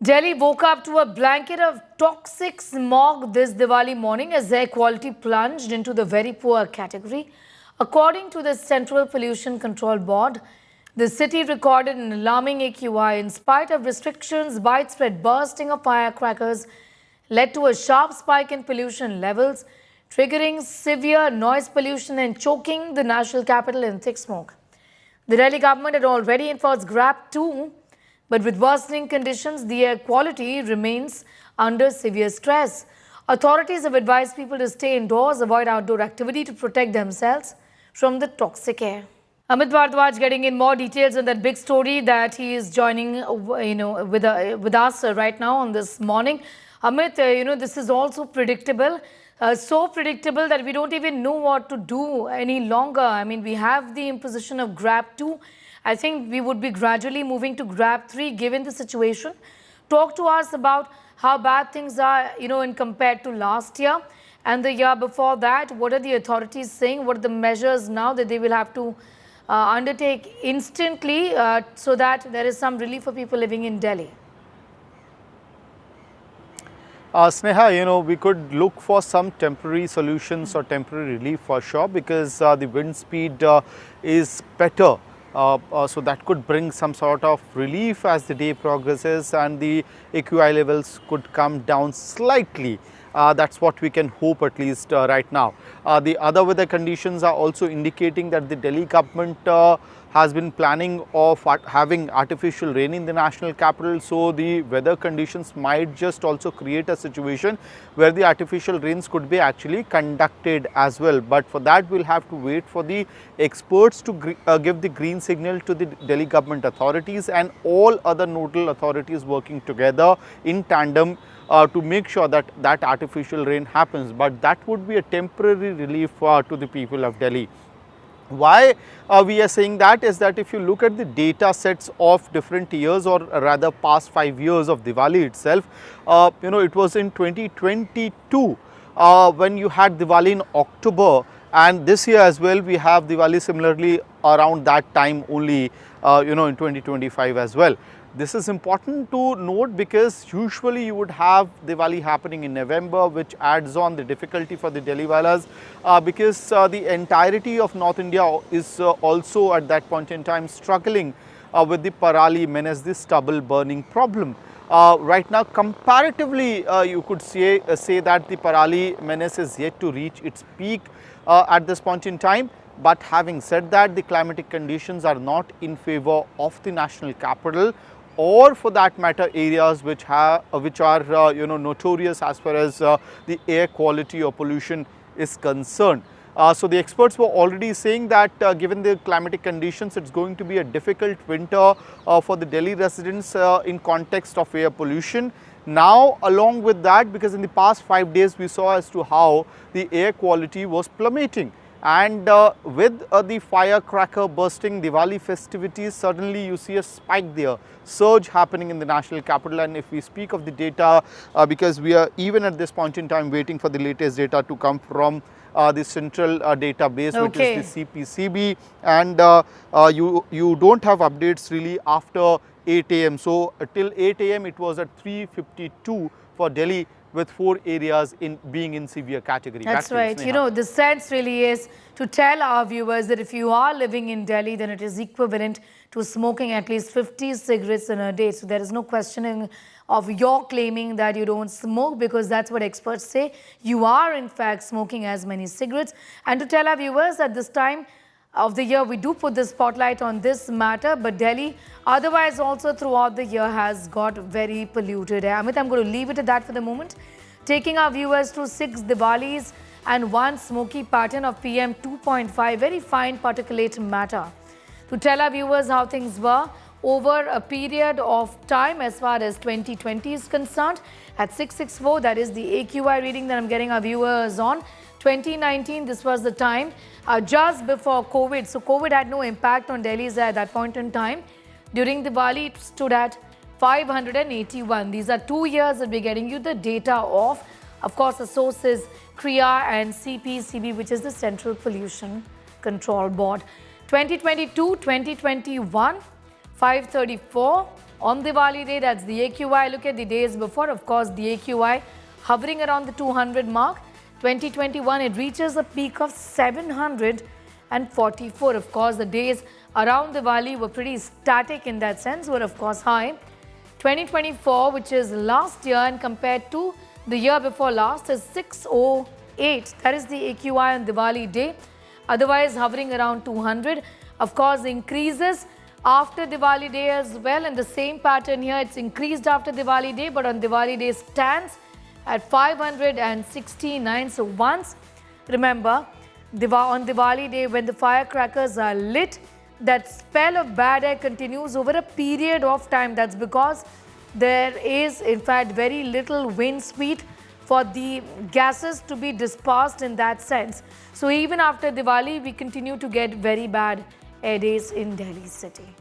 Delhi woke up to a blanket of toxic smog this Diwali morning as air quality plunged into the very poor category. According to the Central Pollution Control Board, the city recorded an alarming AQI in spite of restrictions. Widespread bursting of firecrackers led to a sharp spike in pollution levels, triggering severe noise pollution and choking the national capital in thick smoke. The Delhi government had already enforced GRAP 2, but with worsening conditions, the air quality remains under severe stress. Authorities have advised people to stay indoors, avoid outdoor activity to protect themselves from the toxic air. Amit Bhardwaj getting in more details on that big story that he is joining, with us right now on this morning. Amit, this is also predictable. So predictable that we don't even know what to do any longer. I mean, we have the imposition of GRAP 2. I think we would be gradually moving to GRAP 3 given the situation. Talk to us about how bad things are, in compared to last year and the year before that. What are the authorities saying? What are the measures now that they will have to undertake instantly so that there is some relief for people living in Delhi? Sneha, we could look for some temporary solutions or temporary relief for sure because the wind speed is better. So that could bring some sort of relief as the day progresses and the AQI levels could come down slightly. That's what we can hope at least right now. The other weather conditions are also indicating that the Delhi government has been planning of having artificial rain in the national capital. So the weather conditions might just also create a situation where the artificial rains could be actually conducted as well. But for that we'll have to wait for the experts to give the green signal to the Delhi government authorities and all other nodal authorities working together in tandem to make sure that that artificial rain happens. But that would be a temporary relief to the people of Delhi. Why we are saying that is that if you look at the data sets of different years or rather past 5 years of Diwali itself, it was in 2022 when you had Diwali in October, and this year as well we have Diwali similarly around that time only, in 2025 as well. This is important to note because usually you would have Diwali happening in November, which adds on the difficulty for the Delhiwalas because the entirety of North India is also at that point in time struggling with the Parali menace, the stubble burning problem. Right now, comparatively, you could say that the Parali menace is yet to reach its peak at this point in time. But having said that, the climatic conditions are not in favor of the national capital, or for that matter areas which are notorious as far as the air quality or pollution is concerned. So the experts were already saying that given the climatic conditions, it's going to be a difficult winter for the Delhi residents in context of air pollution. Now along with that, because in the past 5 days we saw as to how the air quality was plummeting. And with the firecracker bursting Diwali festivities, suddenly you see a spike there, surge happening in the national capital. And if we speak of the data, because we are even at this point in time waiting for the latest data to come from the central database, which is the CPCB, and you don't have updates really after 8 AM. So till 8 AM it was at 352 for Delhi, with 4 areas being in severe category. That's right. The sense really is to tell our viewers that if you are living in Delhi, then it is equivalent to smoking at least 50 cigarettes in a day. So there is no questioning of your claiming that you don't smoke, because that's what experts say. You are in fact smoking as many cigarettes. And to tell our viewers at this time of the year, we do put the spotlight on this matter, but Delhi otherwise also throughout the year has got very polluted air. Amit, I'm going to leave it at that for the moment. Taking our viewers through 6 Diwalis and 1 smoky pattern of PM 2.5, very fine particulate matter. To tell our viewers how things were over a period of time as far as 2020 is concerned, at 664, that is the AQI reading that I'm getting our viewers on. 2019, this was the time just before COVID. So COVID had no impact on Delhi's air at that point in time. During Diwali, it stood at 581. These are 2 years that we're getting you the data of. Of course, the source is CRIA and CPCB, which is the Central Pollution Control Board. 2022, 2021, 534 On Diwali day, that's the AQI. Look at the days before. Of course, the AQI hovering around the 200 mark. 2021, it reaches a peak of 744. Of course, the days around Diwali were pretty static in that sense, were of course high. 2024, which is last year and compared to the year before last, is 608. That is the AQI on Diwali day. Otherwise, hovering around 200. Of course, increases after Diwali day as well. And the same pattern here, it's increased after Diwali day, but on Diwali day stands at 569. So once, remember, on Diwali day, when the firecrackers are lit, that spell of bad air continues over a period of time. That's because there is, in fact, very little wind speed for the gases to be dispersed in that sense. So even after Diwali, we continue to get very bad air days in Delhi city.